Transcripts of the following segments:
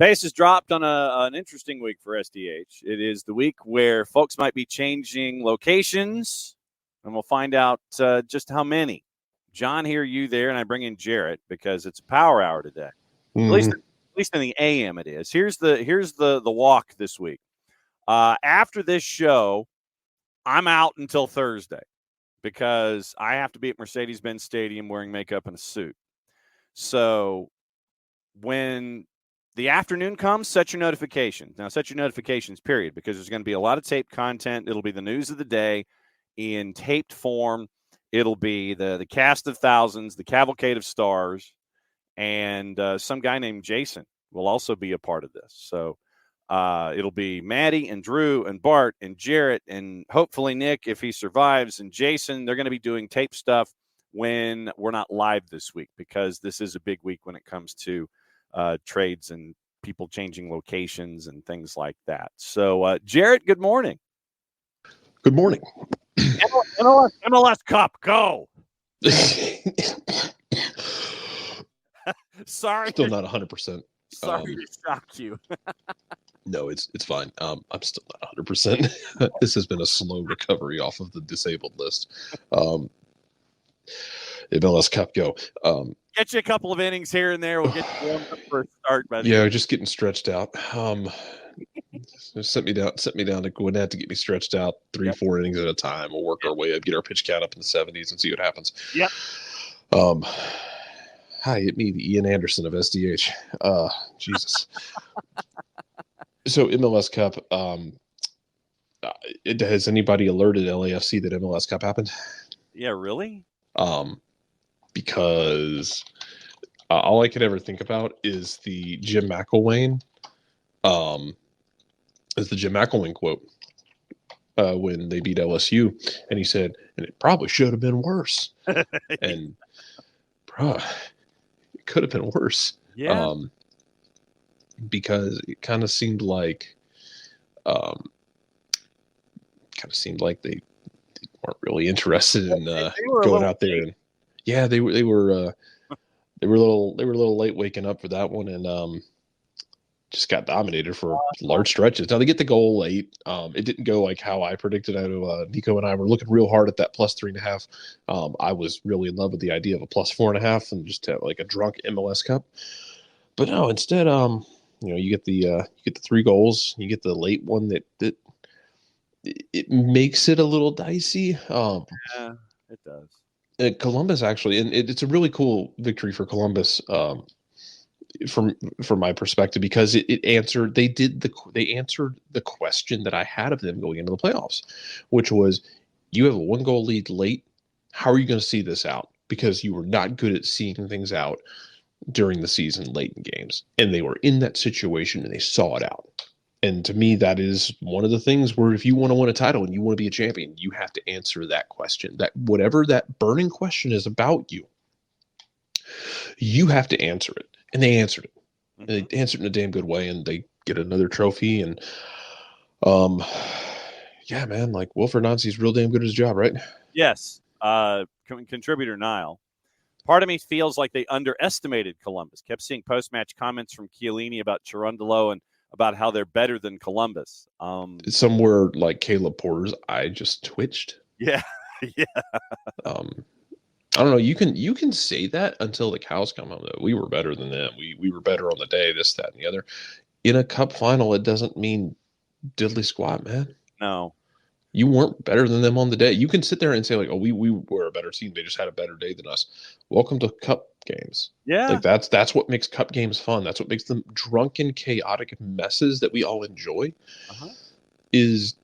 Pace is dropped on an interesting week for SDH. It is the week where folks might be changing locations, and we'll find out just how many. John here, you there, and I bring in Jarrett because it's a power hour today. Mm. At least in the AM it is. Here's the walk this week. After this show, I'm out until Thursday because I have to be at Mercedes-Benz Stadium wearing makeup and a suit. So when the afternoon comes, set your notifications. Now, set your notifications, period, because there's going to be a lot of taped content. It'll be the news of the day in taped form. It'll be the cast of thousands, the cavalcade of stars, and some guy named Jason will also be a part of this. So it'll be Maddie and Drew and Bart and Jarrett and hopefully Nick, if he survives, and Jason. They're going to be doing tape stuff when we're not live this week because this is a big week when it comes to trades and people changing locations and things like that. So, Jarrett, good morning. Good morning. MLS Cup, go. Sorry. Still not 100%. Sorry to shock you. No, it's fine. I'm still not 100%. This has been a slow recovery off of the disabled list. MLS Cup, go. Get you a couple of innings here and there. We'll get you warmed up for a start. Just getting stretched out. Set me down to Gwinnett to get me stretched out 3-4 innings at a time. We'll work our way up, get our pitch count up in the 70s, and see what happens. Yep. Hi, it's me, the Ian Anderson of SDH. Jesus. So MLS Cup. Has anybody alerted LAFC that MLS Cup happened? Yeah, really? Because all I could ever think about is the Jim McElwain quote when they beat LSU, and he said, "And it probably should have been worse." And it could have been worse. Yeah. Because it kind of seemed like they weren't really interested in going out there. And yeah, they were a little late waking up for that one, and just got dominated for large stretches. Now they get the goal late. It didn't go like how I predicted. I know Nico and I were looking real hard at that +3.5. I was really in love with the idea of a +4.5 and just have like a drunk MLS Cup. But no, instead, you get the 3 goals. You get the late one that it makes it a little dicey. Yeah, it does. Columbus actually, and it's a really cool victory for Columbus. From my perspective, because it answered they answered the question that I had of them going into the playoffs, which was, you have a 1-goal lead late. How are you going to see this out? Because you were not good at seeing things out during the season late in games, and they were in that situation and they saw it out. And to me, that is one of the things where if you want to win a title and you want to be a champion, you have to answer that question. That whatever that burning question is about you, you have to answer it. And they answered it. And they answered in a damn good way, and they get another trophy. And yeah, man, like Wilfred Nancy's real damn good at his job, right? Yes. Contributor Niall. Part of me feels like they underestimated Columbus. Kept seeing post-match comments from Chiellini about Cherundolo and about how they're better than Columbus. Somewhere like Caleb Porter's eye just twitched. Yeah. Yeah. I don't know. You can say that until the cows come home, though. We were better than them. We were better on the day, this, that, and the other. In a cup final, it doesn't mean diddly squat, man. No. You weren't better than them on the day. You can sit there and say, like, oh, we were a better team. They just had a better day than us. Welcome to cup games. Yeah. Like that's what makes cup games fun. That's what makes them drunken, chaotic messes that we all enjoy. Is,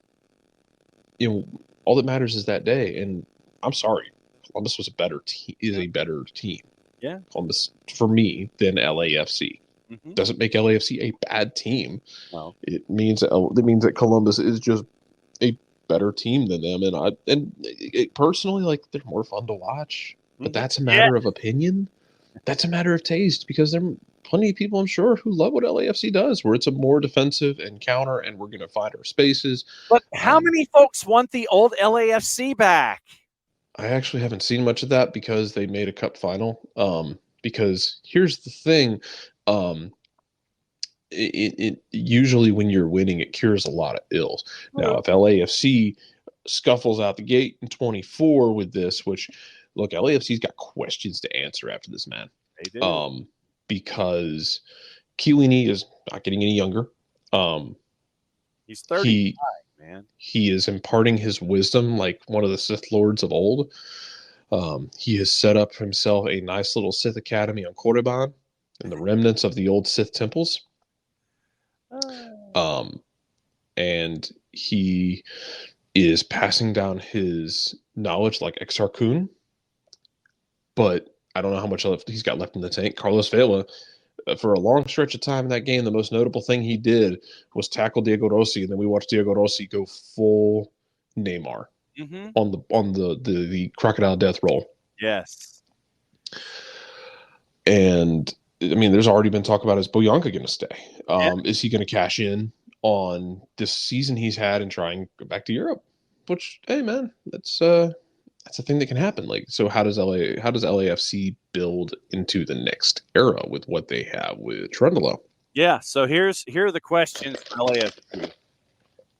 all that matters is that day. And I'm sorry. Columbus was a better team. Yeah. Columbus, for me, than LAFC. Doesn't make LAFC a bad team. No. It means that Columbus is just a better team than them. And personally, like, they're more fun to watch. But that's a matter of opinion. That's a matter of taste, because there are plenty of people, I'm sure, who love what LAFC does, where it's a more defensive and counter, and we're going to find our spaces. But how many folks want the old LAFC back? I actually haven't seen much of that because they made a cup final. Because here's the thing. it usually when you're winning, it cures a lot of ills. Now, if LAFC scuffles out the gate in 24 with this, which look, LAFC's got questions to answer after this, man. They do. Because Chiellini is not getting any younger. He's 35, man. He is imparting his wisdom like one of the Sith Lords of old. He has set up for himself a nice little Sith Academy on Korriban and the remnants of the old Sith temples. And he is passing down his knowledge like Exar Kun, but I don't know how much he's got left in the tank. Carlos Vela, for a long stretch of time in that game, the most notable thing he did was tackle Diego Rossi, and then we watched Diego Rossi go full Neymar on the crocodile death roll. Yes. And I mean, there's already been talk about is Boyanka going to stay? Is he going to cash in on this season he's had and try and go back to Europe? Which, hey man, that's a thing that can happen. Like, so how does LAFC build into the next era with what they have with Trundolo? Yeah. So here are the questions for LAFC: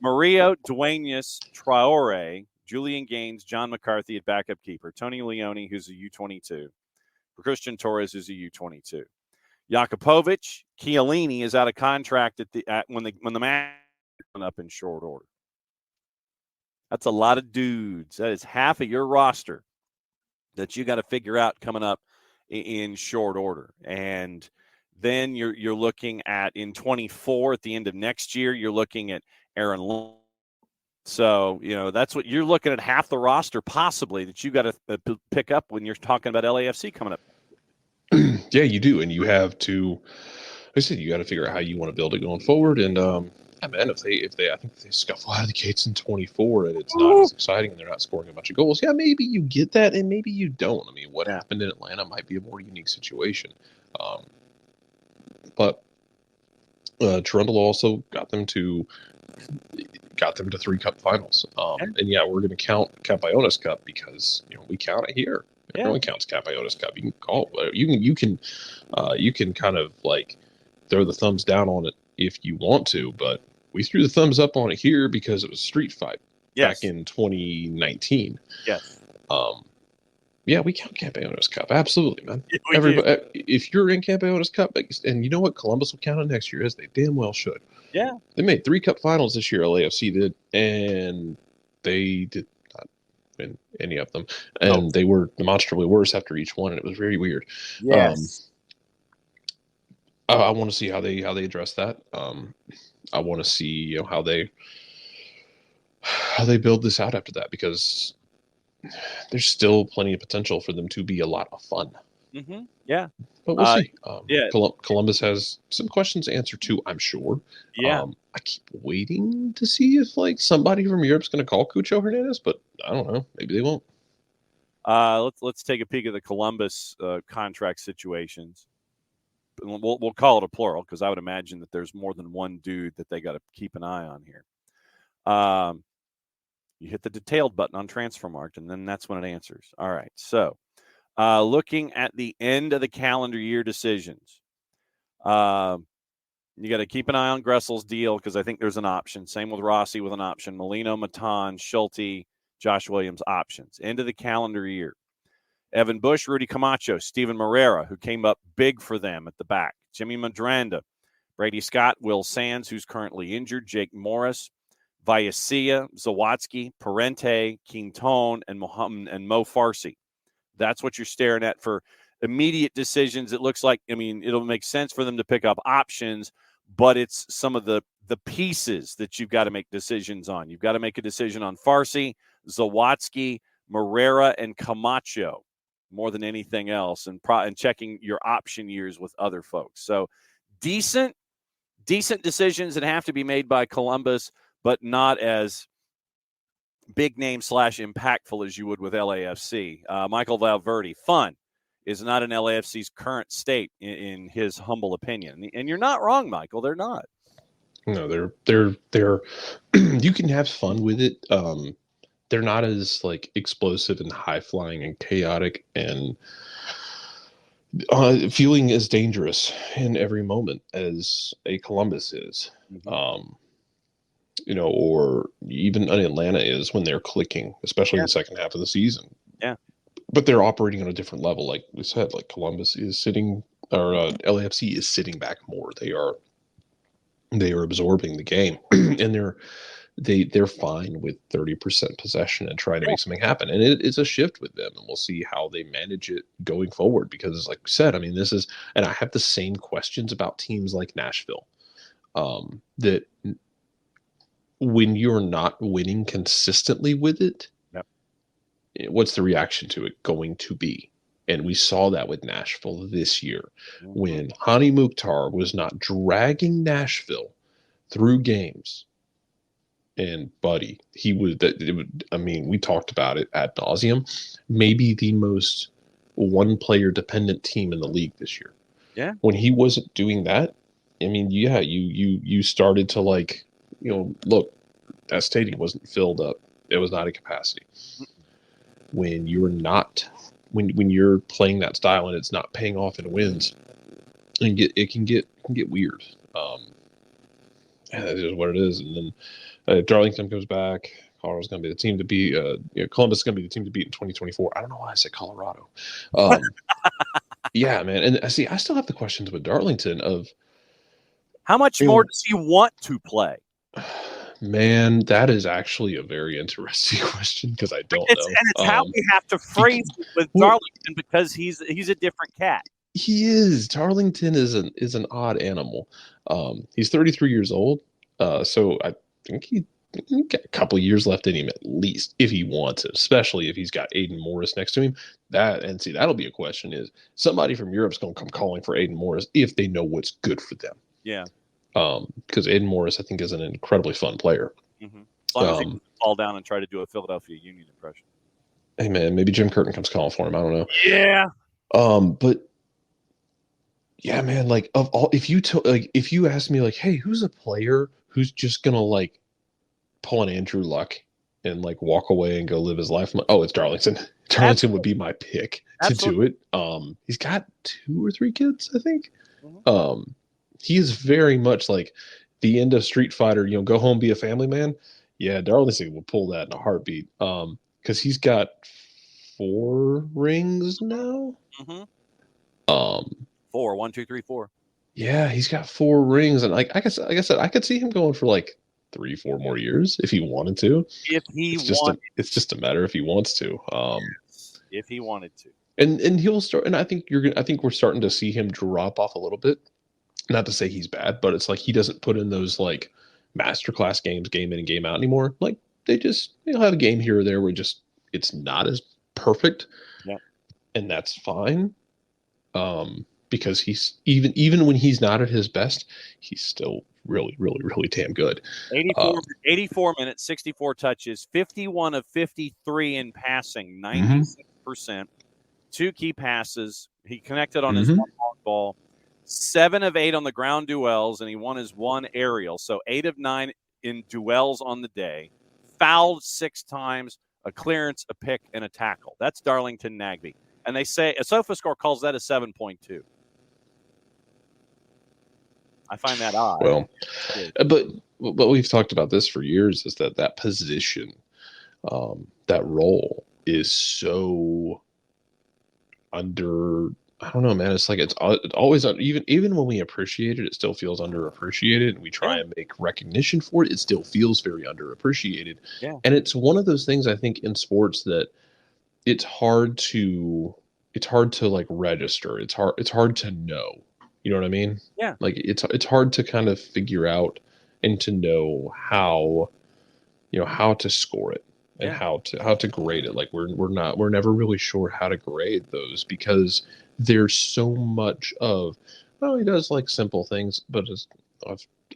Mario Duenas Traore, Julian Gaines, John McCarthy at backup keeper, Tony Leone, who's a U22, Christian Torres, who's a U22. Jakupovic, Chiellini is out of contract when the match went up in short order. That's a lot of dudes. That is half of your roster that you got to figure out coming up in short order. And then you're looking at in 24 at the end of next year, you're looking at Aaron Long. So, that's what you're looking at, half the roster possibly that you got to pick up when you're talking about LAFC coming up. Yeah, you do. And you have to, like I said, you got to figure out how you want to build it going forward. And, man, if they I think if they scuffle out of the gates in 24 and it's not as exciting and they're not scoring a bunch of goals, yeah, maybe you get that and maybe you don't. I mean, what happened in Atlanta might be a more unique situation. But Trundle also got them to 3 cup finals. And yeah, we're going to count Campeones Cup because we count it here. Everyone counts Campeones Cup. You can call it. You can kind of like throw the thumbs down on it if you want to, but we threw the thumbs up on it here because it was a street fight back in 2019. Yes. Yeah, we count Campeones Cup. Absolutely, man. Everybody, if you're in Campeones Cup, and you know what, Columbus will count it next year, as they damn well should. Yeah. They made 3 cup finals this year, LAFC did, and they did not win any of them. And they were demonstrably worse after each one, and it was very weird. Yes. I want to see how they address that. I want to see how they build this out after that, because there's still plenty of potential for them to be a lot of fun. Mm-hmm. Yeah, but we'll see. Columbus has some questions to answer too, I'm sure. Yeah, I keep waiting to see if somebody from Europe's going to call Cucho Hernandez, but I don't know. Maybe they won't. Let's take a peek at the Columbus contract situations. We'll call it a plural because I would imagine that there's more than one dude that they got to keep an eye on here. You hit the detailed button on Transfermarkt, and then that's when it answers. All right. So, looking at the end of the calendar year decisions, you got to keep an eye on Gressel's deal because I think there's an option. Same with Rossi with an option. Molino, Matan, Schulte, Josh Williams options. End of the calendar year. Evan Bush, Rudy Camacho, Steven Moreira, who came up big for them at the back. Jimmy Madranda, Brady Scott, Will Sands, who's currently injured, Jake Morris, Vallecilla, Zawadzki, Parente, Quintone, and Mo Farsi. That's what you're staring at for immediate decisions. It looks like, it'll make sense for them to pick up options, but it's some of the pieces that you've got to make decisions on. You've got to make a decision on Farsi, Zawadzki, Moreira, and Camacho more than anything else, and checking your option years with other folks. So decent decisions that have to be made by Columbus, but not as big name / impactful as you would with LAFC. Michael Valverde, fun is not in LAFC's current state, in his humble opinion. And you're not wrong, Michael. They're not. No, they're you can have fun with it. They're not as explosive and high flying and chaotic and feeling as dangerous in every moment as a Columbus is. Mm-hmm. Or even an Atlanta is when they're clicking, especially in Yeah. the second half of the season. Yeah. But they're operating on a different level. Like we said, like Columbus is sitting, or LAFC is sitting back more. They are absorbing the game, and they're fine with 30% possession and trying to Yeah. make something happen. And it's a shift with them, and we'll see how they manage it going forward. Because, like I said, I mean, this is, and I have the same questions about teams like Nashville. That when you're not winning consistently with it, Yep. what's the reaction to it going to be? And we saw that with Nashville this year Mm-hmm. when Hani Mukhtar was not dragging Nashville through games. And buddy, he was that. I mean, we talked about it ad nauseum. Maybe the most one-player dependent team in the league this year. Yeah. When he wasn't doing that, I mean, yeah, you started to like, look, that stadium wasn't filled up. It was not at capacity. When you're not, when you're playing that style and it's not paying off in wins, and it can get weird. That is what it is. And then Darlington comes back. Colorado's going to be the team to beat. Columbus is going to be the team to beat in 2024. I don't know why I said Colorado. Yeah, man. And see, I still have the questions with Darlington of how much more does he want to play? Man, that is actually a very interesting question because I don't know. And it's how we have to phrase it with Darlington because he's a different cat. He is. Darlington is an odd animal. He's 33 years old, so I think he got a couple years left in him at least if he wants it, especially if he's got Aiden Morris next to him. That'll be a question: is somebody from Europe's going to come calling for Aiden Morris if they know what's good for them? Yeah. Because Aiden Morris, I think, is an incredibly fun player. Mm-hmm. As long as he doesn't fall down and try to do a Philadelphia Union impression. Hey man, maybe Jim Curtin comes calling for him. I don't know. Yeah. But yeah, man, like of all, if you ask me like, hey, who's a player who's just gonna like pull an Andrew Luck and like walk away and go live his life? I'm like, oh, it's Darlington. Darlington would be my pick to do it. He's got 2 or 3 kids, I think. Mm-hmm. He is very much like the end of Street Fighter. Go home, be a family man. Yeah, Darlington will pull that in a heartbeat. Because he's got 4 rings now. Mm-hmm. 4, 1, 2, 3, 4. Yeah, he's got 4 rings, and like I said, I could see him going for like 3, 4 more years if he wanted to. If he it's just a matter if he wants to. If he wanted to, and he'll start. And I think we're starting to see him drop off a little bit. Not to say he's bad, but it's like he doesn't put in those like masterclass games, game in and game out anymore. Like they'll have a game here or there where it's not as perfect. Yeah, and that's fine. Because he's even when he's not at his best, he's still really, really, really damn good. 84 minutes, 64 touches, 51 of 53 in passing, 96%. 2 key passes. He connected on his one long ball. 7 of 8 on the ground duels, and he won his 1 aerial. So 8 of 9 in duels on the day. Fouled 6 times, a clearance, a pick, and a tackle. That's Darlington Nagbe. And they say a SofaScore calls that a 7.2. I find that odd. Well, but we've talked about this for years, is that position, that role is so under. I don't know, man. It's like it's always even when we appreciate it, it still feels underappreciated. And we try and make recognition for it, it still feels very underappreciated. Yeah. And it's one of those things I think in sports that it's hard to like register. It's hard to know. You know what I mean? Yeah. Like it's hard to kind of figure out and to know how to score it and how to grade it. Like we're never really sure how to grade those because there's so much of, well, he does like simple things, but as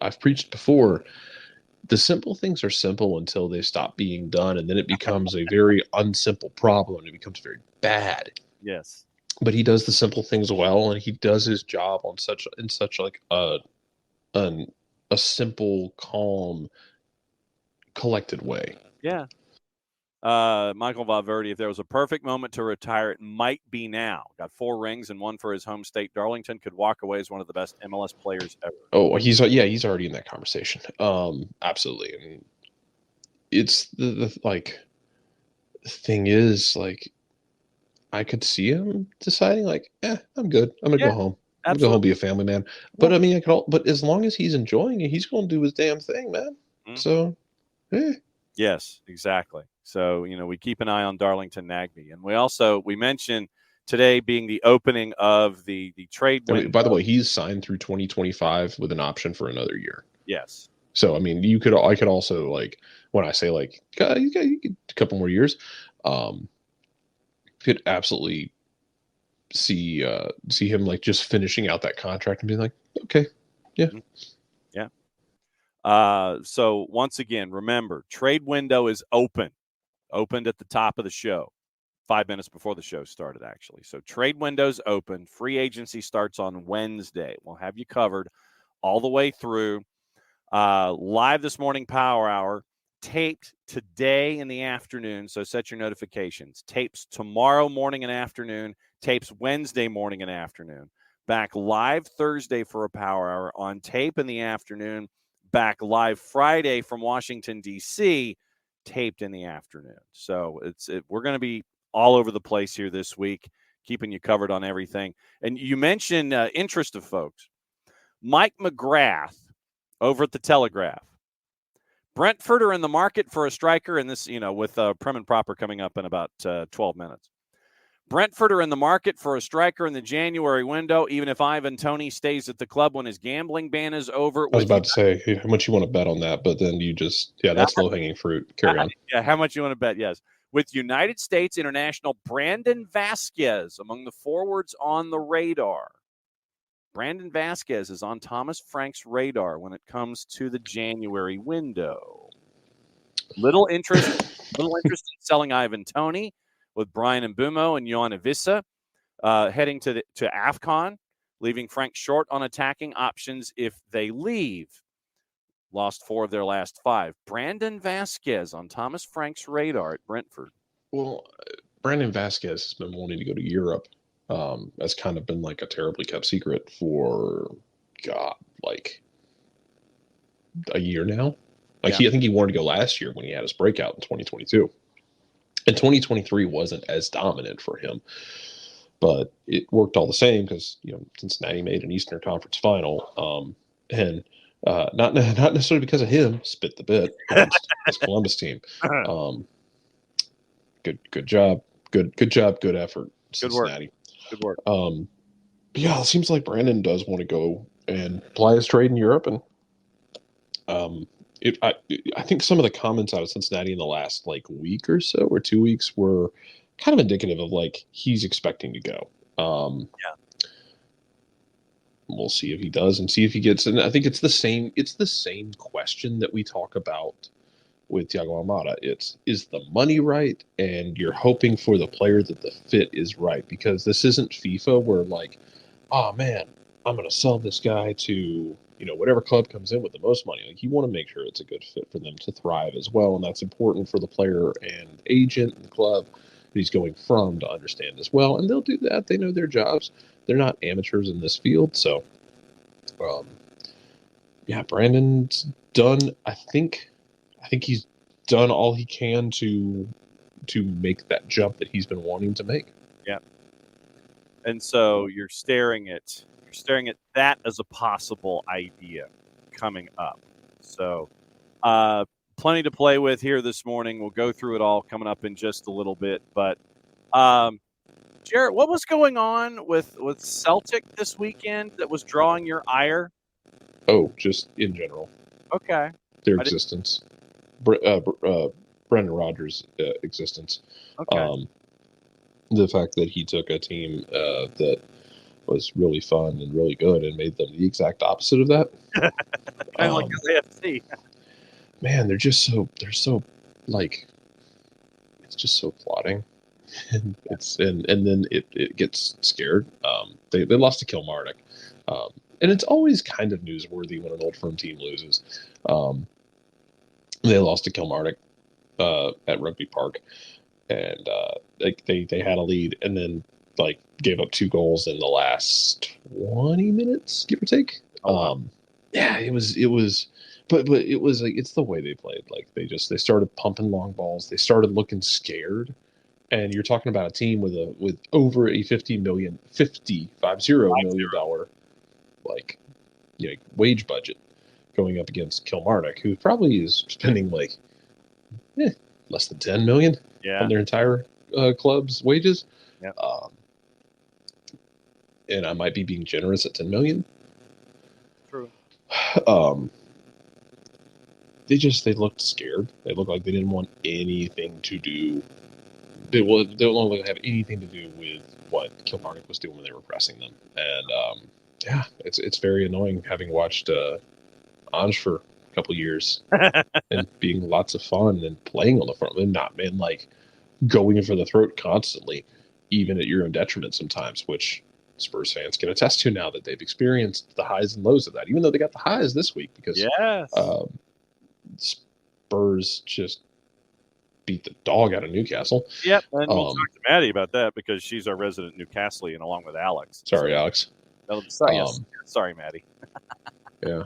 I've preached before, the simple things are simple until they stop being done, and then it becomes a very unsimple problem and it becomes very bad. Yes. But he does the simple things well, and he does his job in such like a simple, calm, collected way. Yeah. Michael Valverde, if there was a perfect moment to retire, it might be now. Got 4 rings and 1 for his home state. Darlington could walk away as one of the best MLS players ever. Oh, he's already in that conversation. Absolutely. And it's the thing is, like, I could see him deciding, like, I'm good. I'm gonna go home. I'm gonna go home, be a family man. But I mean, but as long as he's enjoying it, he's gonna do his damn thing, man. Mm-hmm. So, yes, exactly. So, we keep an eye on Darlington Nagby. And we mentioned today being the opening of the trade window. By the way, he's signed through 2025 with an option for another year. Yes. So, I mean, I could also, like, when I say, like, you got a couple more years, could absolutely see him, like, just finishing out that contract and being like, okay, yeah. Yeah. So once again, remember, trade window is opened at the top of the show, 5 minutes before the show started, actually. So trade window's open. Free agency starts on Wednesday. We'll have you covered all the way through. Live this morning, Power Hour, taped today in the afternoon. So set your notifications. Tapes tomorrow morning and afternoon. Tapes Wednesday morning and afternoon. Back live Thursday for a Power Hour, on tape in the afternoon. Back live Friday from Washington, D.C., taped in the afternoon. So we're going to be all over the place here this week, keeping you covered on everything. And you mentioned interest of folks. Mike McGrath over at the Telegraph. Brentford are in the market for a striker, and this, with Prem and Proper coming up in about 12 minutes. Brentford are in the market for a striker in the January window, even if Ivan Toney stays at the club when his gambling ban is over. I was about to say, how much you want to bet on that, but then you just, that's low-hanging fruit. Carry on. Yeah, how much you want to bet, yes. With United States international Brandon Vasquez among the forwards on the radar. Brandon Vasquez is on Thomas Frank's radar when it comes to the January window. Little interest in selling Ivan Toney, with Brian Mbumo and Yohan Avissa heading to AFCON, leaving Frank short on attacking options if they leave. Lost 4 of their last 5. Brandon Vasquez on Thomas Frank's radar at Brentford. Well, Brandon Vasquez has been wanting to go to Europe. That's kind of been like a terribly kept secret for, like a year now. I think he wanted to go last year when he had his breakout in 2022. And 2023 wasn't as dominant for him, but it worked all the same because, Cincinnati made an Eastern Conference final, and not necessarily because of him, spit the bit against this Columbus team. Good job, good effort, Cincinnati. Good work. It seems like Brandon does want to go and apply his trade in Europe, and I think some of the comments out of Cincinnati in the last week or so, or 2 weeks, were kind of indicative of he's expecting to go. We'll see if he does, and see if he gets. And I think it's the same question that we talk about with Thiago Almada. Is the money right, and you're hoping for the player that the fit is right, because this isn't FIFA where oh man, I'm going to sell this guy to whatever club comes in with the most money. You want to make sure it's a good fit for them to thrive as well, and that's important for the player and agent and the club that he's going from to understand as well. And they'll do that. They know their jobs. They're not amateurs in this field. So, Brandon's done. I think he's done all he can to make that jump that he's been wanting to make. Yeah. And so you're staring at that as a possible idea coming up. So plenty to play with here this morning. We'll go through it all coming up in just a little bit. But Jarrett, what was going on with Celtic this weekend that was drawing your ire? Oh, just in general. Okay. Their existence. Brendan Rodgers' existence. Okay. The fact that he took a team that was really fun and really good and made them the exact opposite of that. Kind of like LAFC. Man, they're so it's just so plotting. And then it gets scared. They lost to Kilmarnock. And it's always kind of newsworthy when an old firm team loses. They lost to Kilmarnock. at Rugby Park, and they had a lead, and then like gave up 2 goals in the last 20 minutes, give or take. Oh, wow. Yeah, it was, but it was like it's the way they played. Like they started pumping long balls. They started looking scared. And you're talking about a team with over a $50 million like wage budget going up against Kilmarnock, who probably is spending like less than 10 million on their entire club's wages. Yep. And I might be being generous at 10 million. True. They looked scared. They looked like they didn't want anything to do. They don't want to have anything to do with what Kilmarnock was doing when they were pressing them. And it's very annoying having watched Ange for a couple years and being lots of fun and playing on the front and not been like going for the throat constantly, even at your own detriment sometimes, which Spurs fans can attest to now that they've experienced the highs and lows of that, even though they got the highs this week because Spurs just beat the dog out of Newcastle. Yep, and we'll talk to Maddie about that because she's our resident Newcastleian along with Alex. Sorry, Alex. Sorry, Maddie. Yeah.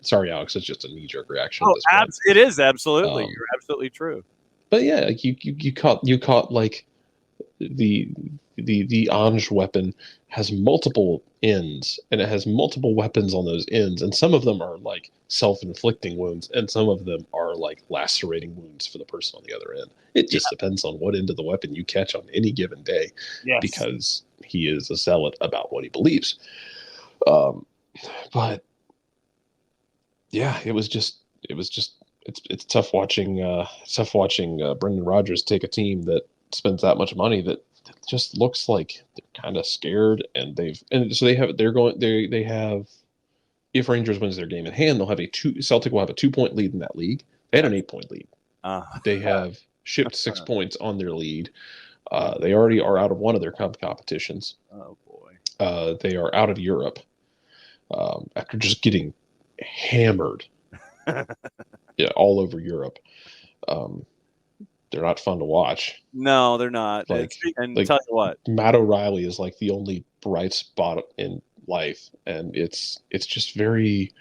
Sorry, Alex. It's just a knee-jerk reaction. Oh, it is absolutely. You're absolutely true. But yeah, like you caught like the Ange weapon has multiple ends, and it has multiple weapons on those ends, and some of them are like self-inflicting wounds, and some of them are like lacerating wounds for the person on the other end. It just depends on what end of the weapon you catch on any given day, because he is a zealot about what he believes. But yeah, it's tough watching Brendan Rodgers take a team that spends that much money that just looks like they're kind of scared, and they have if Rangers wins their game in hand, Celtic will have a 2-point lead in that league. They had an 8-point lead. They have shipped 6 points on their lead. They already are out of one of their cup competitions. Oh boy. They are out of Europe after just getting hammered all over Europe. They're not fun to watch. No, they're not. Tell you what, Matt O'Reilly is like the only bright spot in life, and it's just very.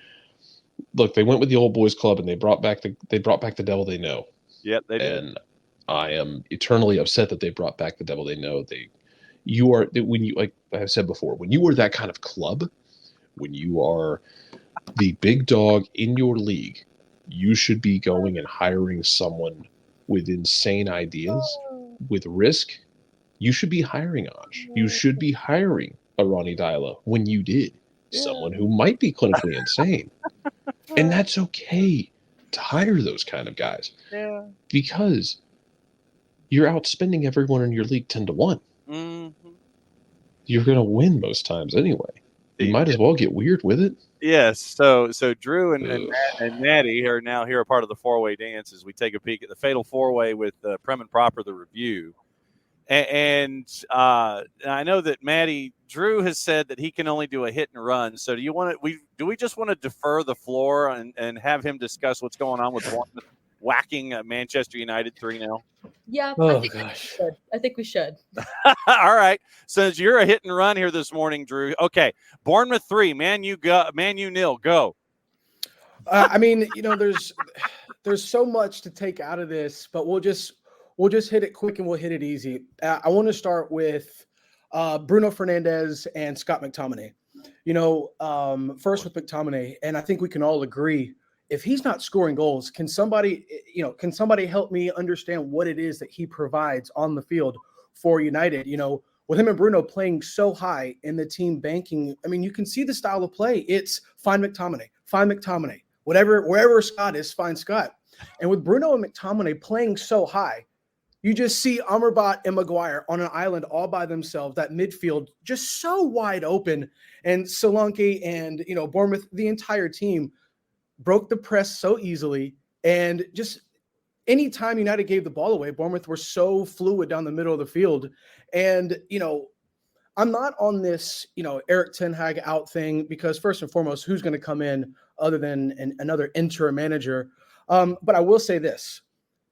Look, they went with the old boys club, and they brought back the devil they know. Yep, they did. And I am eternally upset that they brought back the devil they know. When you, like I said before, when you are that kind of club, when you are the big dog in your league, you should be going and hiring someone with insane ideas, with risk. You should be hiring Ange. You should be hiring a Ronnie Dyla when you did. Someone who might be clinically insane. And that's okay to hire those kind of guys. Yeah. Because you're outspending everyone in your league 10-1. Mm-hmm. You're going to win most times anyway. You might as well get weird with it. Yes. So Drew and Maddie are now here a part of the four-way dance as we take a peek at the Fatal Four-Way with Prem and Proper, the review. And I know that Drew has said that he can only do a hit and run. So do we just want to defer the floor and have him discuss what's going on with whacking Manchester United 3-0? Yeah, I think we should. All right. Since you're a hit and run here this morning, Drew. Okay. Bournemouth 3, Man U 0. Go. I mean, there's so much to take out of this, but we'll just hit it quick and we'll hit it easy. I want to start with Bruno Fernandes and Scott McTominay. First with McTominay, and I think we can all agree, if he's not scoring goals, can somebody help me understand what it is that he provides on the field for United? With him and Bruno playing so high and the team banking, I mean, you can see the style of play. It's find McTominay, wherever Scott is, find Scott. And with Bruno and McTominay playing so high, you just see Amrabat and Maguire on an island all by themselves, that midfield just so wide open. And Solanke and, Bournemouth, the entire team broke the press so easily. And just anytime United gave the ball away, Bournemouth were so fluid down the middle of the field. And, I'm not on this, Eric Ten Hag out thing, because first and foremost, who's going to come in other than another interim manager? But I will say this.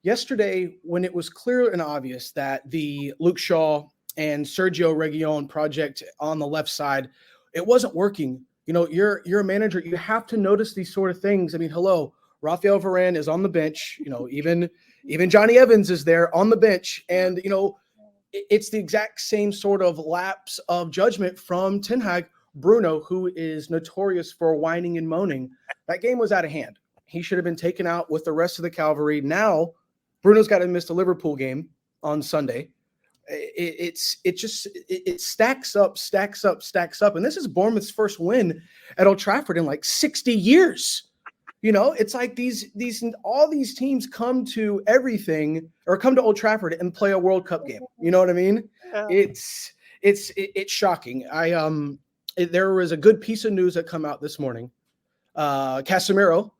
yesterday, when it was clear and obvious that the Luke Shaw and Sergio Reguilon project on the left side, it wasn't working. You're a manager. You have to notice these sort of things. I mean, hello, Rafael Varane is on the bench. Even Johnny Evans is there on the bench. And, it's the exact same sort of lapse of judgment from Ten Hag. Bruno, who is notorious for whining and moaning, that game was out of hand. He should have been taken out with the rest of the cavalry. Now, Bruno's got to miss the Liverpool game on Sunday. It stacks up. And this is Bournemouth's first win at Old Trafford in like 60 years. It's like all these teams come to everything or come to Old Trafford and play a World Cup game. You know what I mean? Yeah. It's shocking. There was a good piece of news that come out this morning. Casemiro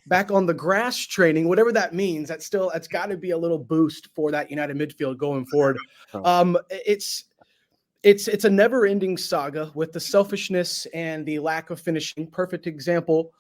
back on the grass training, whatever that means. That's got to be a little boost for that United midfield going forward. It's a never-ending saga with the selfishness and the lack of finishing. Perfect example.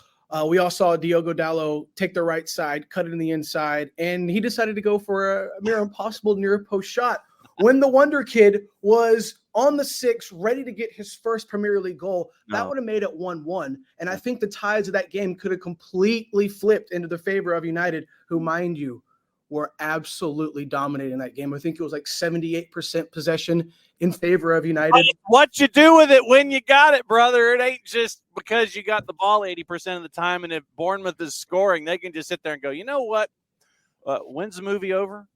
We all saw Diogo Dalot take the right side, cut it in the inside, and he decided to go for a near impossible near post shot when the Wonder Kid was on the 6, ready to get his first Premier League goal. That would have made it 1-1. And I think the tides of that game could have completely flipped into the favor of United, who, mind you, were absolutely dominating that game. I think it was like 78% possession in favor of United. What you do with it when you got it, brother. It ain't just because you got the ball 80% of the time, and if Bournemouth is scoring, they can just sit there and go, you know what? When's the movie over?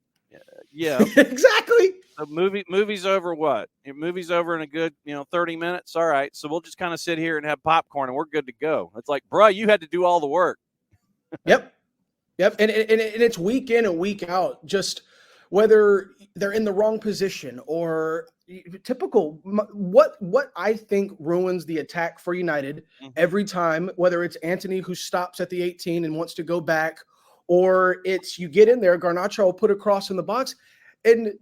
Yeah. Exactly. The movie's over what? Movie's over in a good, 30 minutes. All right. So we'll just kind of sit here and have popcorn and we're good to go. It's like, bro, you had to do all the work. Yep. And it's week in and week out, just whether they're in the wrong position or typical. What I think ruins the attack for United every time, whether it's Anthony who stops at the 18 and wants to go back, or it's you get in there, Garnacho will put a cross in the box, and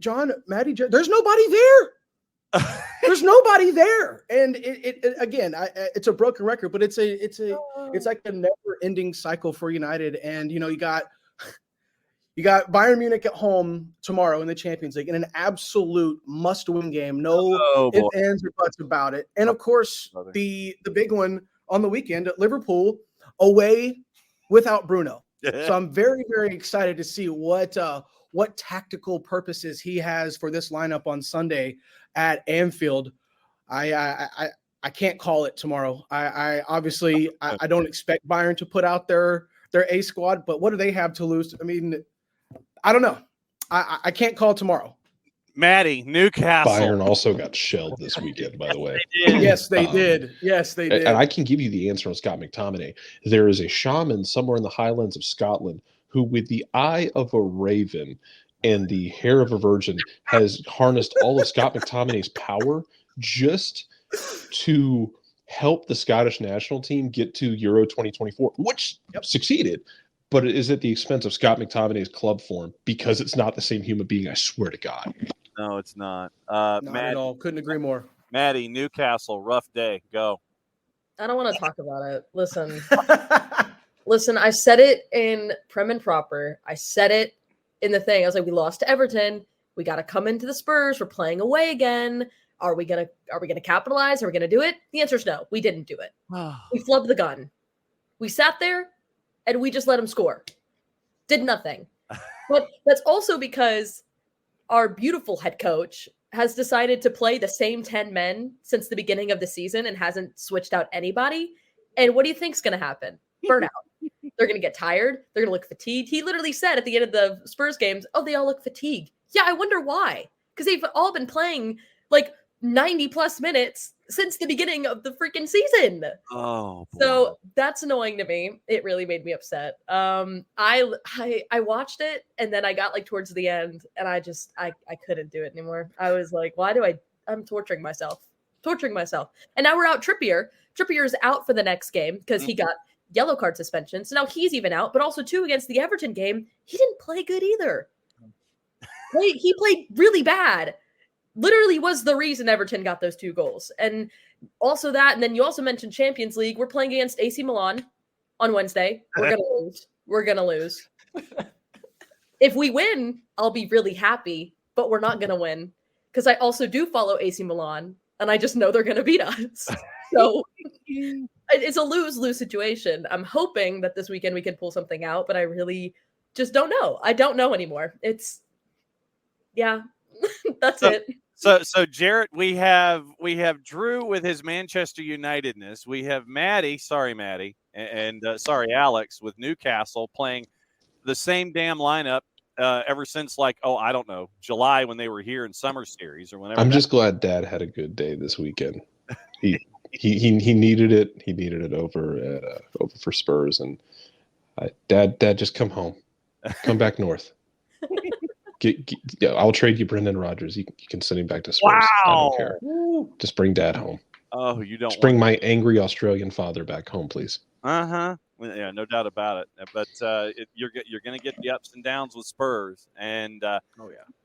Maddie, there's nobody there. There's nobody there, and it's a broken record, but it's like a never-ending cycle for United. And you got Bayern Munich at home tomorrow in the Champions League in an absolute must-win game. No ifs, ands, or buts about it. And of course, the big one on the weekend at Liverpool away without Bruno. So I'm very, very excited to see what tactical purposes he has for this lineup on Sunday at Anfield. I can't call it tomorrow. I obviously don't expect Bayern to put out their A squad, but what do they have to lose? I mean, I don't know. I can't call tomorrow. Maddie, Newcastle. Bayern also got shelled this weekend, by the way. Yes, they did. Yes, they did. And I can give you the answer on Scott McTominay. There is a shaman somewhere in the Highlands of Scotland who, with the eye of a raven and the hair of a virgin, has harnessed all of Scott McTominay's power just to help the Scottish national team get to Euro 2024, which succeeded. But it is at the expense of Scott McTominay's club form because it's not the same human being, I swear to God. No, it's not. Not at all. Couldn't agree more. Maddie, Newcastle, rough day. Go. I don't want to talk about it. Listen, I said it in Prem and Proper. I said it in the thing. I was like, we lost to Everton. We got to come into the Spurs. We're playing away again. Are we gonna capitalize? Are we gonna do it? The answer is no. We didn't do it. We flubbed the gun. We sat there and we just let them score. Did nothing. But that's also because our beautiful head coach has decided to play the same 10 men since the beginning of the season and hasn't switched out anybody. And what do you think's going to happen? Burnout. They're going to get tired. They're going to look fatigued. He literally said at the end of the Spurs games, they all look fatigued. Yeah, I wonder why. Because they've all been playing like 90 plus minutes since the beginning of the freaking season. Oh, boy. So that's annoying to me. It really made me upset. I watched it and then I got like towards the end and I couldn't do it anymore. I was like, I'm torturing myself. And now we're out Trippier. Trippier's out for the next game because he got yellow card suspension. So now he's even out, but also too against the Everton game, he didn't play good either. He played really bad. Literally was the reason Everton got those 2 goals. And also that, and then you also mentioned Champions League. We're playing against AC Milan on Wednesday. We're going to lose. If we win, I'll be really happy, but we're not going to win because I also do follow AC Milan, and I just know they're going to beat us. So it's a lose-lose situation. I'm hoping that this weekend we can pull something out, but I really just don't know. I don't know anymore. That's it. So Jarrett, we have Drew with his Manchester Unitedness. We have Maddie, sorry Maddie, and sorry Alex with Newcastle playing the same damn lineup ever since I don't know, July when they were here in summer series or whenever. I'm just glad Dad had a good day this weekend. He needed it. He needed it over for Spurs, and Dad, just come home, come back north. I'll trade you Brendan Rodgers. You can send him back to Spurs. Wow. I don't care. Just bring Dad home. Oh, you don't. Just bring my angry Australian father back home, please. Yeah, no doubt about it. But you're going to get the ups and downs with Spurs and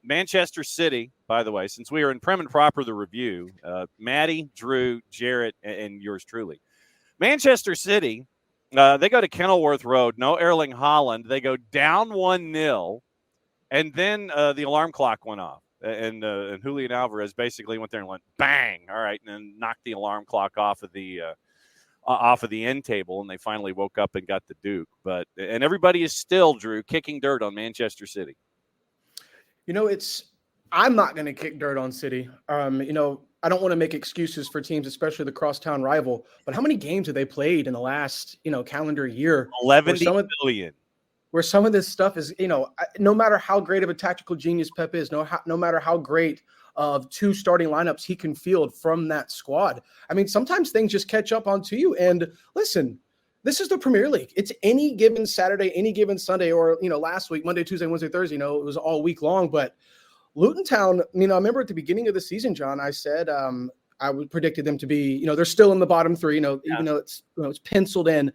Manchester City. By the way, since we are in Prem and Proper the review, Maddie, Drew, Jarrett, and yours truly, Manchester City. They go to Kenilworth Road. No Erling Haaland. They go down 1-0. And then the alarm clock went off, and Julian Alvarez basically went there and went bang, all right, and then knocked the alarm clock off of the end table, and they finally woke up and got the Duke. And everybody is still, Drew, kicking dirt on Manchester City. I'm not going to kick dirt on City. I don't want to make excuses for teams, especially the crosstown rival. But how many games have they played in the last calendar year? 11 billion. Where some of this stuff is, no matter how great of a tactical genius Pep is, no matter how great of two starting lineups he can field from that squad. I mean, sometimes things just catch up onto you. And listen, this is the Premier League. It's any given Saturday, any given Sunday, or, last week, Monday, Tuesday, Wednesday, Thursday, it was all week long. But Luton Town, I remember at the beginning of the season, John, I said I predicted them to be, they're still in the bottom three, even though it's penciled in.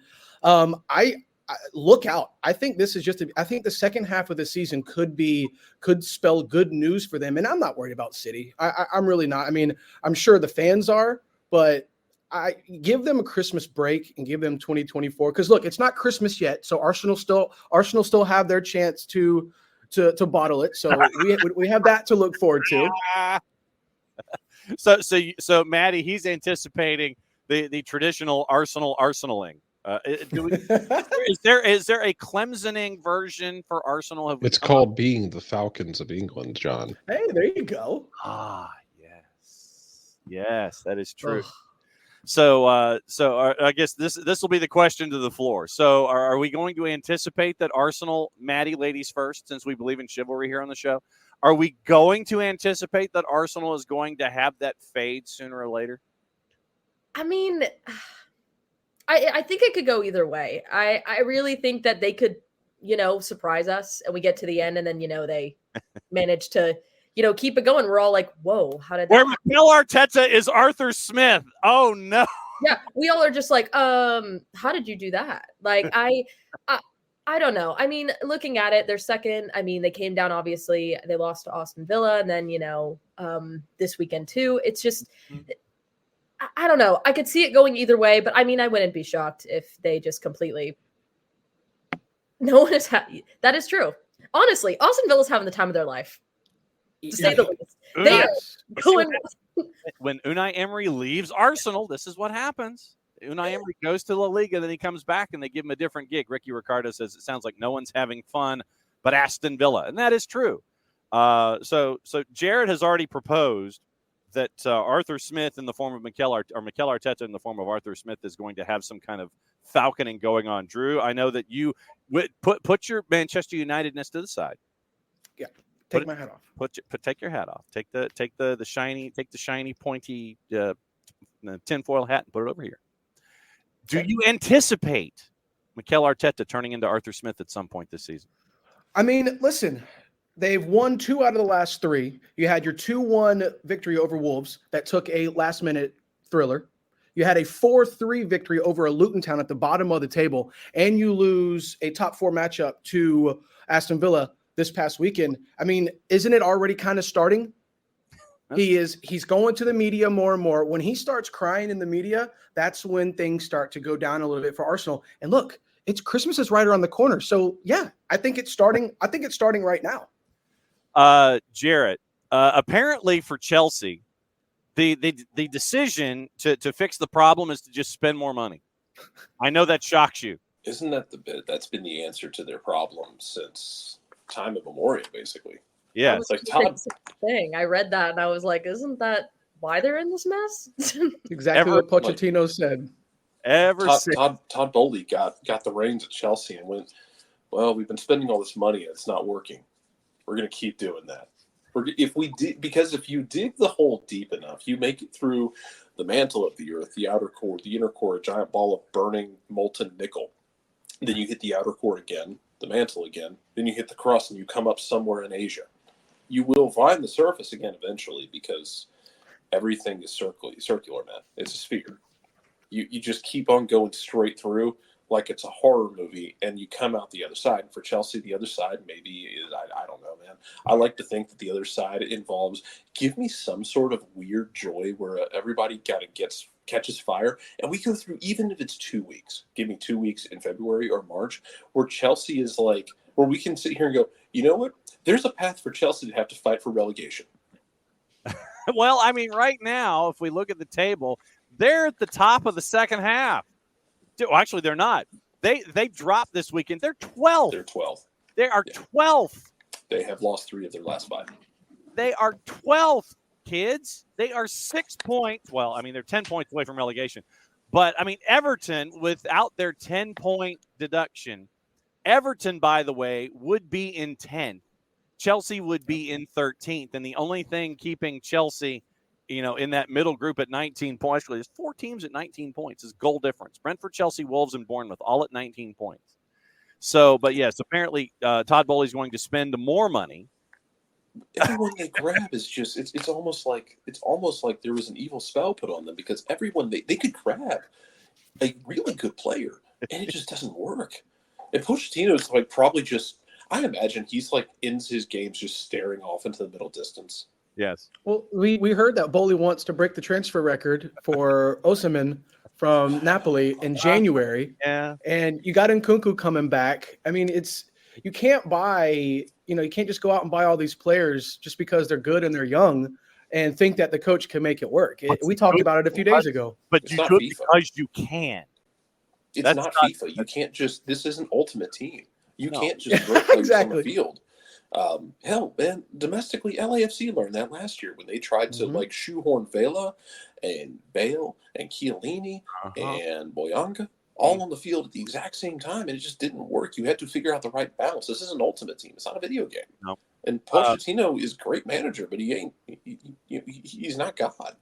Look out. I think this is I think the second half of the season could spell good news for them. And I'm not worried about City. I'm really not. I mean, I'm sure the fans are, but I give them a Christmas break and give them 2024. Because look, it's not Christmas yet. So Arsenal still have their chance to bottle it. So we have that to look forward to. So Maddie, he's anticipating the traditional Arsenaling. Is there a Clemsoning version for Arsenal? It's called being the Falcons of England, John. Hey, there you go. Yes, that is true. So I guess this will be the question to the floor. So are we going to anticipate that Arsenal, Maddie, ladies first, since we believe in chivalry here on the show, are we going to anticipate that Arsenal is going to have that fade sooner or later? I mean, I think it could go either way. I really think that they could, surprise us and we get to the end and then, they manage to, keep it going. We're all like, whoa, how did that happen? Mikel Arteta is Arthur Smith. Oh, no. Yeah, we all are just like, how did you do that? Like, I don't know. I mean, looking at it, they're second. I mean, they came down, obviously. They lost to Aston Villa and then, this weekend too. It's just – I don't know. I could see it going either way, but I mean, I wouldn't be shocked if they just completely. No one is happy. That is true. Honestly, Aston Villa's having the time of their life, to say the least. They are going. When Unai Emery leaves Arsenal, this is what happens. Unai Emery goes to La Liga, then he comes back and they give him a different gig. Ricky Ricardo says it sounds like no one's having fun but Aston Villa, and that is true. So Jarrett has already proposed that Arthur Smith in the form of Mikel Arteta in the form of Arthur Smith is going to have some kind of falconing going on. Drew, I know that you put your Manchester Unitedness to the side. Yeah, take my hat off. Take your hat off. Take the shiny pointy tinfoil hat and put it over here. Do you anticipate Mikel Arteta turning into Arthur Smith at some point this season? I mean, listen. They've won 2 out of the last 3. You had your 2-1 victory over Wolves that took a last-minute thriller. You had a 4-3 victory over a Luton Town at the bottom of the table, and you lose a top 4 matchup to Aston Villa this past weekend. I mean, isn't it already kind of starting? He's going to the media more and more. When he starts crying in the media, that's when things start to go down a little bit for Arsenal. And look, it's Christmas is right around the corner. So yeah, I think it's starting right now. Jarrett, apparently for Chelsea, the decision to fix the problem is to just spend more money. I know that shocks you. Isn't that that's been the answer to their problem since time immemorial, basically? Yeah, It's like Todd thing. I read that and I was like, isn't that why they're in this mess? Exactly what Pochettino said. Todd Bowley got the reins at Chelsea and went, well, we've been spending all this money and it's not working. We're going to keep doing that. Because if you dig the hole deep enough, you make it through the mantle of the earth, the outer core, the inner core, a giant ball of burning molten nickel. Then you hit the outer core again, the mantle again. Then you hit the crust and you come up somewhere in Asia. You will find the surface again eventually because everything is circular, man. It's a sphere. You just keep on going straight through like it's a horror movie, and you come out the other side. And for Chelsea, the other side maybe is, I don't know, man. I like to think that the other side involves, give me some sort of weird joy where everybody catches fire, and we go through, even if it's 2 weeks, give me 2 weeks in February or March, where Chelsea is like, where we can sit here and go, you know what? There's a path for Chelsea to have to fight for relegation. Well, I mean, right now, if we look at the table, they're at the top of the second half. Well, actually, they're not. They dropped this weekend. They're 12th. They're 12th. They are 12th. They have lost 3 of their last 5. They are 12th, kids. They are 6 points. Well, I mean, they're 10 points away from relegation. But, I mean, Everton, without their 10-point deduction, Everton, by the way, would be in 10th. Chelsea would be in 13th. And the only thing keeping Chelsea, in that middle group at 19 points, there's 4 teams at 19 points, is goal difference. Brentford, Chelsea, Wolves, and Bournemouth, all at 19 points. So, but yes, apparently Todd Bowley's going to spend more money. Everyone they grab is just, it's almost like there was an evil spell put on them, because everyone they could grab a really good player and it just doesn't work. And Pochettino's like probably just, I imagine he's like ends his games just staring off into the middle distance. Yes. Well, we heard that Bowley wants to break the transfer record for Osimhen from Napoli in January. Yeah. And you got Nkunku coming back. I mean, you can't you can't just go out and buy all these players just because they're good and they're young and think that the coach can make it work. We talked about it a few days ago. But it's you not could FIFA. Because you can. It's not FIFA. You can't just, this isn't Ultimate Team. You can't just throw players on the field. Hell, man, domestically, LAFC learned that last year when they tried to like shoehorn Vela and Bale and Chiellini and Boyanga all on the field at the exact same time, and it just didn't work. You had to figure out the right balance. This is an Ultimate Team. It's not a video game. No. And Pochettino is a great manager, but he's not God.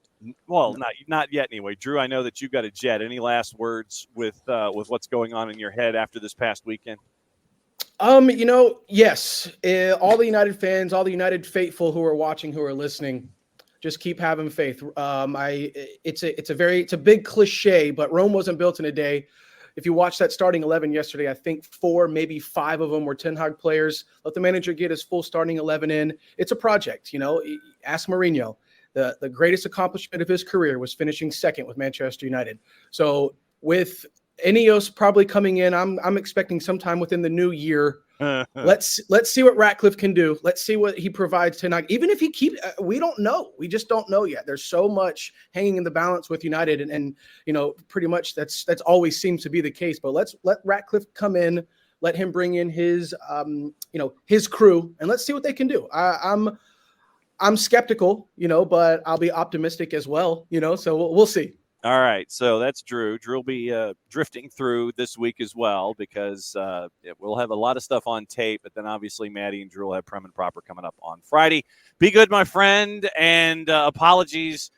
Well, not yet anyway. Drew, I know that you've got a jet. Any last words with what's going on in your head after this past weekend? Yes. All the United fans, all the United faithful who are watching, who are listening, just keep having faith. It's a big cliche, but Rome wasn't built in a day. If you watch that starting 11 yesterday, I think 4, maybe 5 of them were Ten Hag players. Let the manager get his full starting 11 in. It's a project, Ask Mourinho. The greatest accomplishment of his career was finishing second with Manchester United. So with Ineos probably coming in, I'm expecting sometime within the new year. Let's see what Ratcliffe can do. Let's see what he provides tonight. Even if he keeps, we don't know. We just don't know yet. There's so much hanging in the balance with United, and pretty much that's always seems to be the case. But let Ratcliffe come in. Let him bring in his crew, and let's see what they can do. I'm skeptical, but I'll be optimistic as well, so we'll see. All right, so that's Drew. Drew will be drifting through this week as well, because we'll have a lot of stuff on tape, but then obviously Maddie and Drew will have Prem and Proper coming up on Friday. Be good, my friend, and apologies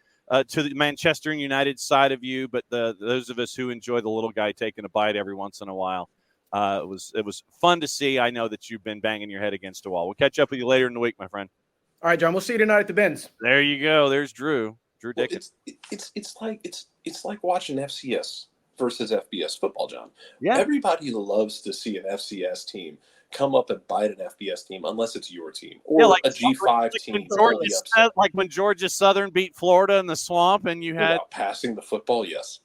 to the Manchester United side of you, but those of us who enjoy the little guy taking a bite every once in a while, it was fun to see. I know that you've been banging your head against a wall. We'll catch up with you later in the week, my friend. All right, John, we'll see you tonight at the Benz. There you go. There's Drew. Drew Dickens. Well, it's like watching FCS versus FBS football, John. Yeah. Everybody loves to see an FCS team come up and bite an FBS team, unless it's your team or a G5 team. Like when Georgia Southern beat Florida in the swamp, and you had passing the football, yes.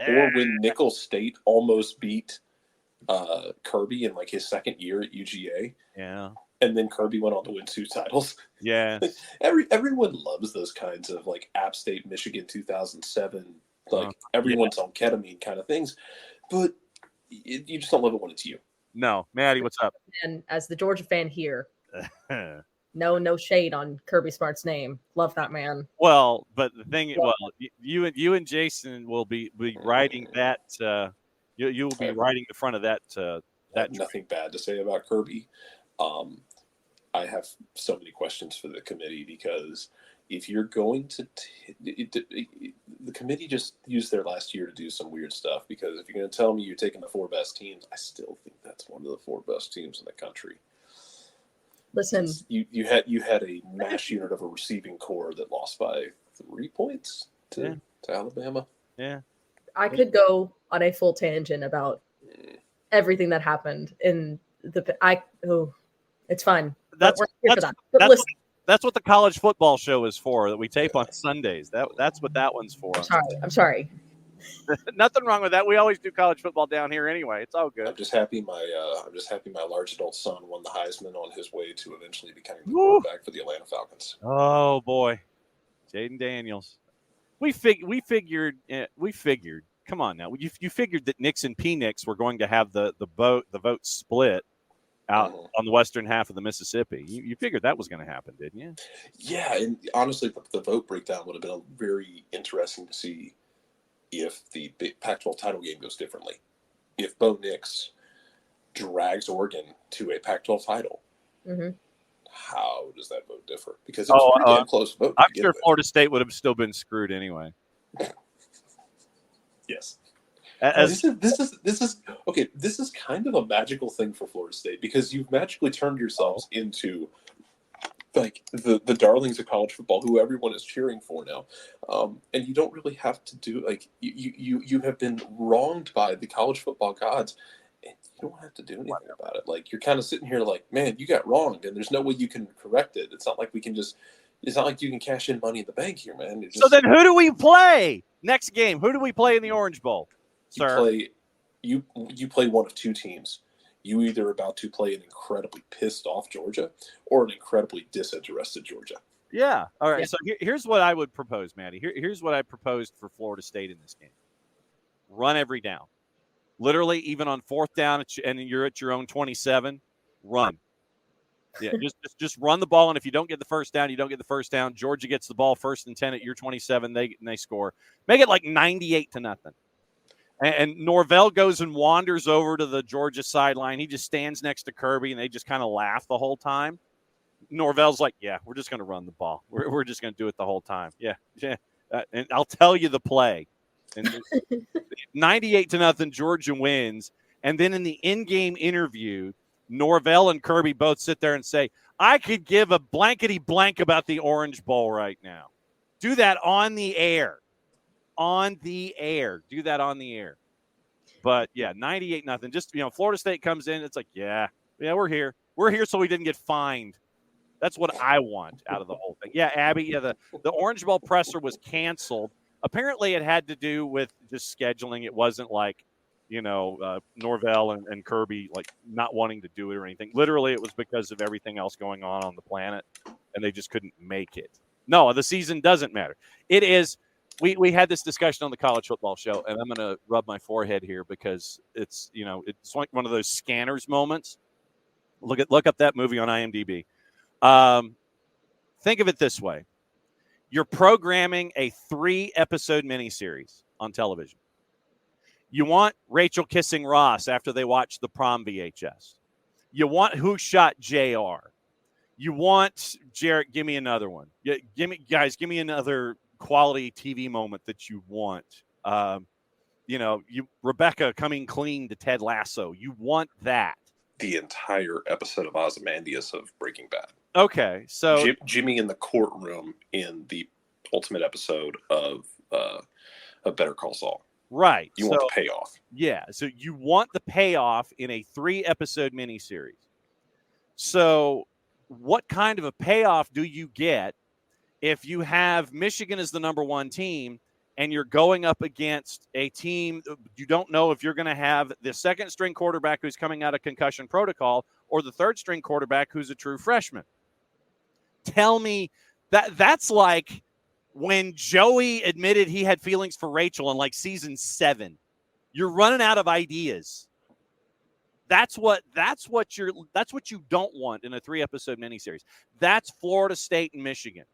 Or when Nicholls State almost beat Kirby in like his second year at UGA. Yeah. And then Kirby went on to win 2 titles. Yeah. Everyone loves those kinds of like App State, Michigan 2007, like everyone's on ketamine kind of things. But you just don't love it when it's you. No. Maddie, what's up? And as the Georgia fan here, no shade on Kirby Smart's name. Love that man. Well, but the thing, you and Jason will be writing that. You will be writing the front of that. I have nothing bad to say about Kirby. I have so many questions for the committee because if you're going to the committee just used their last year to do some weird stuff, because if you're going to tell me you're taking the 4 best teams, I still think that's one of the 4 best teams in the country. Listen, you had a mash unit of a receiving core that lost by 3 points to Alabama. Yeah, I could go on a full tangent about everything that happened in the. It's fine. That's what the college football show is for. That we tape on Sundays. That's what that one's for. I'm sorry. Nothing wrong with that. We always do college football down here anyway. It's all good. I'm just happy my large adult son won the Heisman on his way to eventually becoming the quarterback for the Atlanta Falcons. Oh boy, Jaden Daniels. We figured. Come on now. You figured that Nix and P-Nix were going to have the vote split out on the western half of the Mississippi. You figured that was going to happen, didn't you? Yeah, and honestly, the vote breakdown would have been very interesting to see if the Pac-12 title game goes differently. If Bo Nix drags Oregon to a Pac-12 title, how does that vote differ? Because it was a pretty damn close vote. I'm sure Florida State would have still been screwed anyway. Yes. This is okay. This is kind of a magical thing for Florida State because you've magically turned yourselves into like the darlings of college football, who everyone is cheering for now, and you don't really have to do like you have been wronged by the college football gods, and you don't have to do anything about it. Like you're kind of sitting here like, man, you got wronged, and there's no way you can correct it. It's not like we can just. It's not like you can cash in money in the bank here, man. So then, who do we play next game? Who do we play in the Orange Bowl? You play one of 2 teams. You either about to play an incredibly pissed off Georgia or an incredibly disinterested Georgia. Yeah. All right. Yeah. So here's what I would propose, Maddie. Here's what I proposed for Florida State in this game. Run every down. Literally, even on 4th down and you're at your own 27, run. Yeah, just run the ball, and if you don't get the first down, you don't get the first down. Georgia gets the ball 1st and 10 at your 27. They score. Make it like 98-0. And Norvell goes and wanders over to the Georgia sideline. He just stands next to Kirby, and they just kind of laugh the whole time. Norvell's like, yeah, we're just going to run the ball. We're just going to do it the whole time. Yeah. And I'll tell you the play. And 98-0, Georgia wins. And then in the in-game interview, Norvell and Kirby both sit there and say, I could give a blankety blank about the Orange Bowl right now. Do that on the air. On the air. Do that on the air. But, yeah, 98-0. Just, Florida State comes in. It's like, yeah, we're here. We're here so we didn't get fined. That's what I want out of the whole thing. Yeah, Abby, the Orange Bowl presser was canceled. Apparently it had to do with just scheduling. It wasn't like, Norvell and Kirby, like, not wanting to do it or anything. Literally, it was because of everything else going on the planet, and they just couldn't make it. No, the season doesn't matter. It is – we had this discussion on the college football show, and I'm going to rub my forehead here because it's, it's like one of those scanners moments. Look up that movie on IMDb. Think of it this way. You're programming a 3-episode miniseries on television. You want Rachel kissing Ross after they watch the prom VHS. You want Who Shot JR. You want Jarrett, give me another one. Give me another quality TV moment that you want. Rebecca coming clean to Ted Lasso. You want that. The entire episode of Ozymandias of Breaking Bad. Okay, so Jimmy in the courtroom in the ultimate episode of Better Call Saul. Right. You want the payoff. Yeah, so you want the payoff in a 3-episode miniseries. So what kind of a payoff do you get if you have Michigan as the number 1 team and you're going up against a team you don't know if you're going to have the second-string quarterback who's coming out of concussion protocol or the third-string quarterback who's a true freshman. Tell me that's like when Joey admitted he had feelings for Rachel in like season 7. You're running out of ideas. That's what you don't want in a 3-episode miniseries. That's Florida State and Michigan.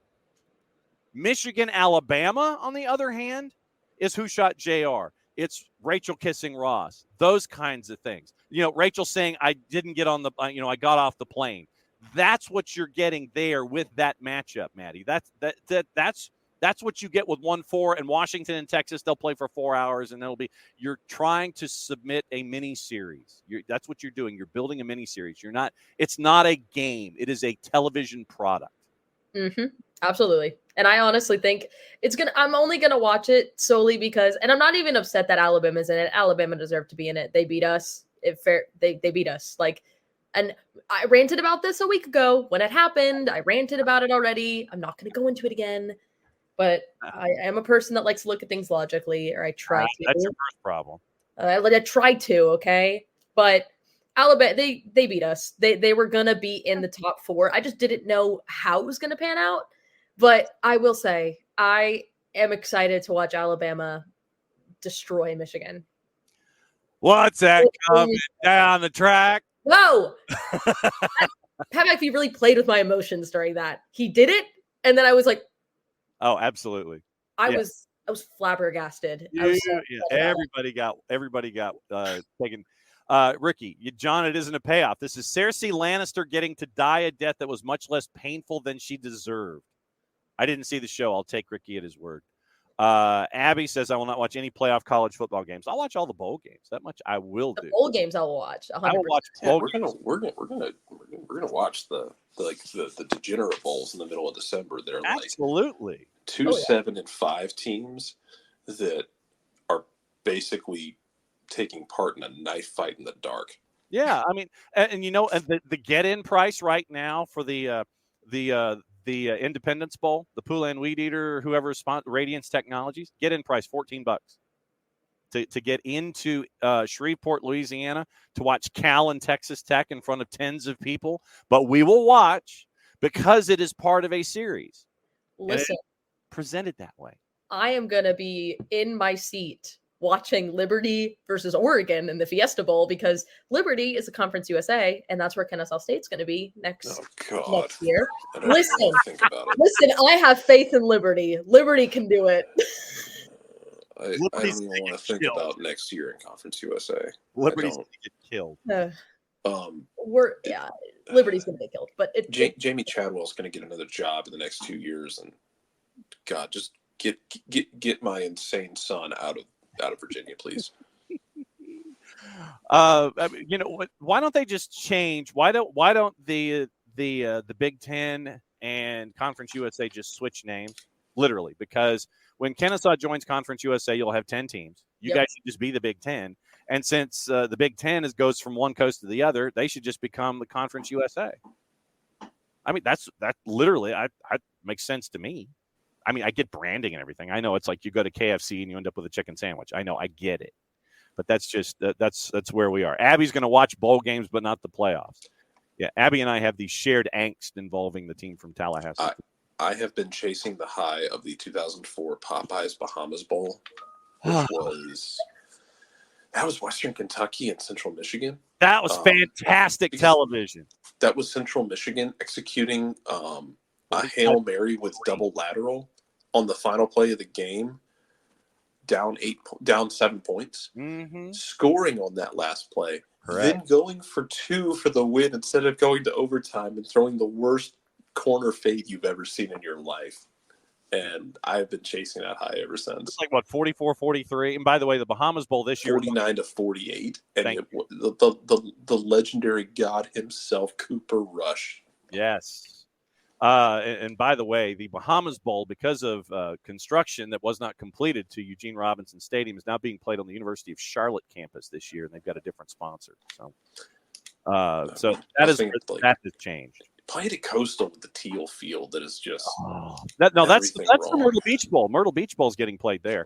Michigan, Alabama, on the other hand, is Who Shot JR. It's Rachel kissing Ross. Those kinds of things. Rachel saying, I didn't get on the, I got off the plane. That's what you're getting there with that matchup, Maddie. That's what you get with 1-4 and Washington and Texas. They'll play for 4 hours, and you're trying to submit a mini series. That's what you're doing. You're building a mini series. It's not a game. It is a television product. Mm-hmm. Absolutely. And I honestly think I'm only going to watch it solely because, and I'm not even upset that Alabama's in it. Alabama deserved to be in it. They beat us. They beat us. And I ranted about this a week ago when it happened. I ranted about it already. I'm not going to go into it again, but I am a person that likes to look at things logically, or I try to. That's your first problem. I try to, okay? But Alabama, they beat us. They were going to be in the top 4. I just didn't know how it was going to pan out. But I will say, I am excited to watch Alabama destroy Michigan. What's that coming down the track? Whoa! Pat McAfee really played with my emotions during that. He did it, and then I was like, "Oh, absolutely!" I was flabbergasted. Everybody got taken. Ricky, John, it isn't a payoff. This is Cersei Lannister getting to die a death that was much less painful than she deserved. I didn't see the show. I'll take Ricky at his word. Abby says, I will not watch any playoff college football games. I'll watch all the bowl games. That much I will do. Bowl games I will watch. 100%. I will watch bowl games. We're gonna watch the degenerate bowls in the middle of December. They're absolutely 2, 7, and 5 teams that are basically taking part in a knife fight in the dark. Yeah, I mean, and the get-in price right now for the Independence Bowl, the Poulan Weed Eater, whoever Radiance Technologies, get-in price $14 to get into Shreveport, Louisiana, to watch Cal and Texas Tech in front of tens of people. But we will watch because it is part of a series. Listen, presented that way. I am going to be in my seat watching Liberty versus Oregon in the Fiesta Bowl because Liberty is a Conference USA, and that's where Kennesaw State's going to to be next year. Listen, I have faith in Liberty. Liberty can do it. I don't even want to think about next year in Conference USA. Liberty's going to get killed. Liberty's going to get killed. But Jamie Chadwell's going to get another job in the next 2 years, and God, just get my insane son out of Virginia, please. Why don't they just change? Why don't the Big Ten and Conference USA just switch names? Literally, because when Kennesaw joins Conference USA, you'll have 10 teams. You guys should just be the Big Ten. And since the Big Ten goes from one coast to the other, they should just become the Conference USA. I mean, that literally I makes sense to me. I mean, I get branding and everything. I know it's like you go to KFC and you end up with a chicken sandwich. I know, I get it. But that's just that's where we are. Abby's going to watch bowl games, but not the playoffs. Yeah, Abby and I have the shared angst involving the team from Tallahassee. I have been chasing the high of the 2004 Popeyes Bahamas Bowl, which was Western Kentucky and Central Michigan. That was fantastic television. That was Central Michigan executing a Hail Mary with double lateral on the final play of the game, down 7 points, scoring on that last play, then going for 2 for the win instead of going to overtime and throwing the worst corner fade you've ever seen in your life. And I've been chasing that high ever since. It's like, 44-43? And by the way, the Bahamas Bowl this year. 49-48. And the legendary God himself, Cooper Rush. Yes. And by the way, the Bahamas Bowl, because of construction that was not completed to Eugene Robinson Stadium, is now being played on the University of Charlotte campus this year, and they've got a different sponsor. So that has changed. Playing at Coastal with the teal field that is just that's everything the wrong. Myrtle Beach Bowl. Myrtle Beach Bowl is getting played there.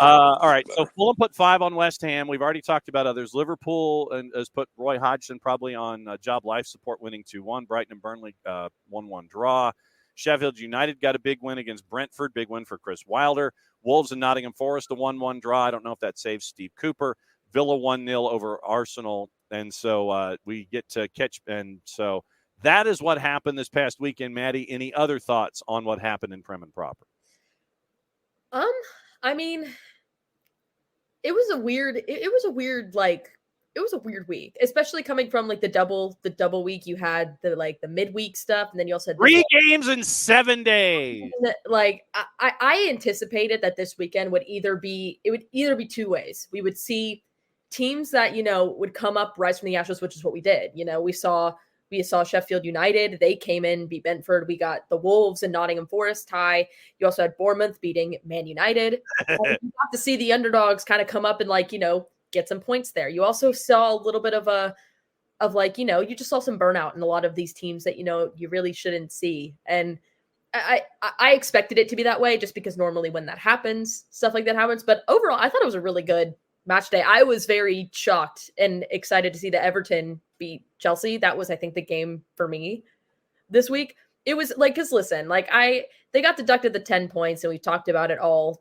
All right, so Fulham put 5 on West Ham. We've already talked about others. Liverpool has put Roy Hodgson probably on job life support, winning 2-1. Brighton and Burnley 1-1 draw. Sheffield United got a big win against Brentford. Big win for Chris Wilder. Wolves and Nottingham Forest a 1-1 draw. I don't know if that saves Steve Cooper. Villa 1-0 over Arsenal, and so we get to catch. And so that is what happened this past weekend. Maddie, any other thoughts on what happened in Prem and Proper? I mean, it was a weird week, especially coming from like the double week. You had the midweek stuff, and then you also had 3 games in 7 days. Like I anticipated that this weekend would either be 2 ways. We would see teams that would come up, rise from the ashes, which is what we did. We saw Sheffield United. They came in, beat Brentford. We got the Wolves and Nottingham Forest tie. You also had Bournemouth beating Man United. You got to see the underdogs kind of come up and get some points there. You also saw a little bit of you just saw some burnout in a lot of these teams that you really shouldn't see. And I expected it to be that way just because normally when that happens, stuff like that happens. But overall, I thought it was a really good match day. I was very shocked and excited to see that Everton beat Chelsea. That was, I think, the game for me this week. It was because listen, they got deducted the 10 points, and we talked about it all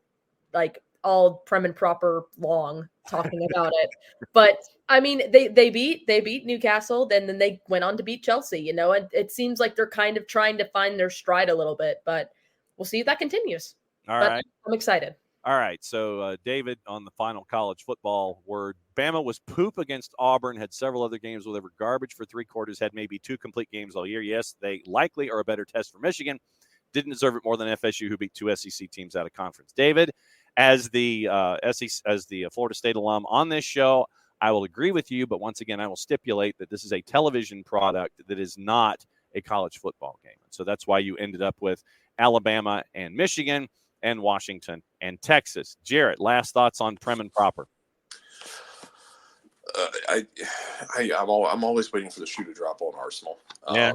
Prem and Proper long talking about it. But I mean, they beat Newcastle, then they went on to beat Chelsea. And it seems like they're kind of trying to find their stride a little bit, but we'll see if that continues. All right, I'm excited. All right, so David, on the final college football word, Bama was poop against Auburn, had several other games where they were garbage for 3 quarters, had maybe 2 complete games all year. Yes, they likely are a better test for Michigan. Didn't deserve it more than FSU, who beat 2 SEC teams out of conference. David, as the Florida State alum on this show, I will agree with you, but once again, I will stipulate that this is a television product that is not a college football game. So that's why you ended up with Alabama and Michigan and Washington and Texas. Jarrett, last thoughts on Prem and Proper? I'm always waiting for the shoe to drop on Arsenal. Yeah.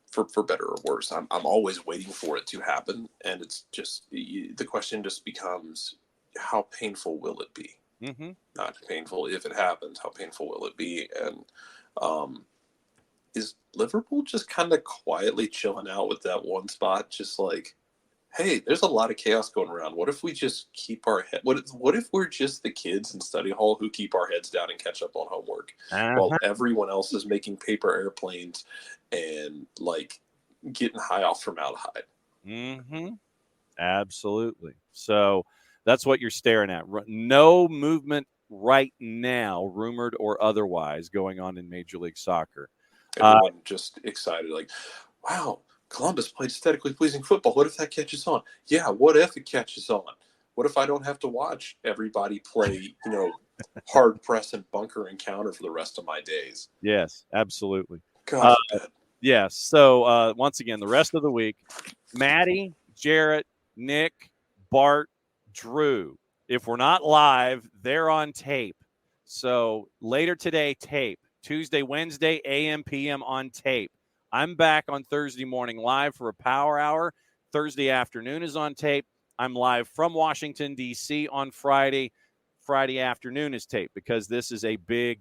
For better or worse, I'm always waiting for it to happen, and it's just the question just becomes, how painful will it be? Mm-hmm. Not painful if it happens. How painful will it be? And is Liverpool just kind of quietly chilling out with that one spot, just like, hey, there's a lot of chaos going around. What if we just keep our head? What if we're just the kids in study hall who keep our heads down and catch up on homework while everyone else is making paper airplanes and getting high off formaldehyde? Mm-hmm. Absolutely. So that's what you're staring at. No movement right now, rumored or otherwise, going on in Major League Soccer. Everyone just excited, wow. Columbus played aesthetically pleasing football. What if that catches on? Yeah, what if it catches on? What if I don't have to watch everybody play, hard press and bunker and counter for the rest of my days? Yes, absolutely. God, yes. So once again, the rest of the week, Maddie, Jarrett, Nick, Bart, Drew. If we're not live, they're on tape. So later today, tape. Tuesday, Wednesday, AM, PM on tape. I'm back on Thursday morning live for a power hour. Thursday afternoon is on tape. I'm live from Washington, D.C. on Friday. Friday afternoon is tape because this is a big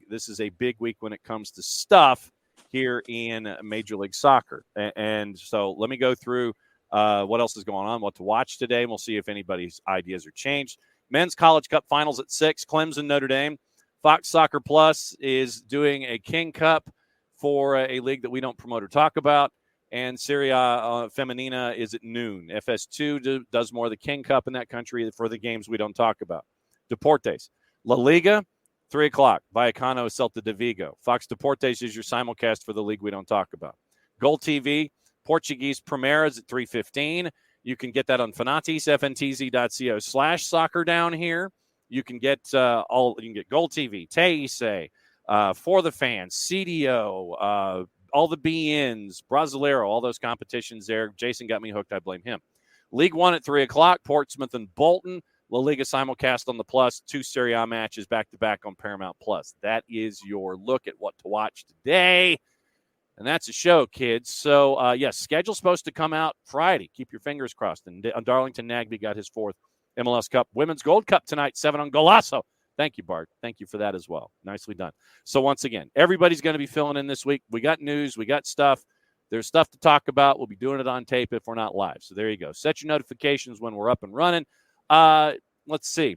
week when it comes to stuff here in Major League Soccer. And so let me go through what else is going on, what to watch today. We'll see if anybody's ideas are changed. Men's College Cup Finals at 6, Clemson, Notre Dame. Fox Soccer Plus is doing a King Cup for a league that we don't promote or talk about. And Serie A Femenina is at noon. FS2 does more of the King Cup in that country for the games we don't talk about. Deportes. La Liga, 3 o'clock. Vallecano, Celta de Vigo. Fox Deportes is your simulcast for the league we don't talk about. Goal TV, Portuguese Primeras at 3:15. You can get that on Fanatis, fntz.co/soccer down here. You can get Goal TV, Teise, For the Fans, CDO, all the BNs, Brasileiro, all those competitions there. Jason got me hooked. I blame him. League One at 3 o'clock, Portsmouth and Bolton. La Liga simulcast on the Plus. 2 Serie A matches back-to-back on Paramount Plus. That is your look at what to watch today. And that's a show, kids. So, yes, schedule's supposed to come out Friday. Keep your fingers crossed. And Darlington Nagby got his 4th MLS Cup. Women's Gold Cup tonight, 7 on Golasso. Thank you, Bart. Thank you for that as well. Nicely done. So, once again, everybody's going to be filling in this week. We got news. We got stuff. There's stuff to talk about. We'll be doing it on tape if we're not live. So, there you go. Set your notifications when we're up and running. Let's see.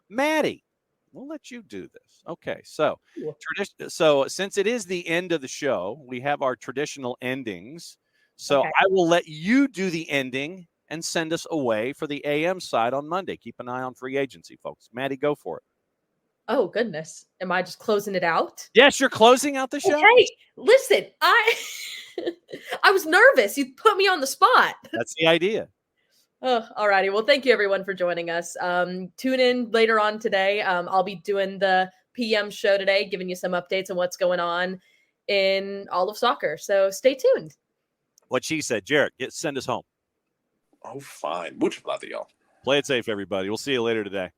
Maddie, we'll let you do this. Okay, so since it is the end of the show, we have our traditional endings. So Okay. I will let you do the ending and send us away for the AM side on Monday. Keep an eye on free agency, folks. Maddie, go for it. Oh, goodness. Am I just closing it out? Yes, you're closing out the show. Hey, listen, I was nervous. You put me on the spot. That's the idea. Oh, all righty. Well, thank you everyone for joining us. Tune in later on today. I'll be doing the PM show today, giving you some updates on what's going on in all of soccer. So stay tuned. What she said. Jarrett, send us home. Oh, fine. Mucho obrigado. Play it safe, everybody. We'll see you later today.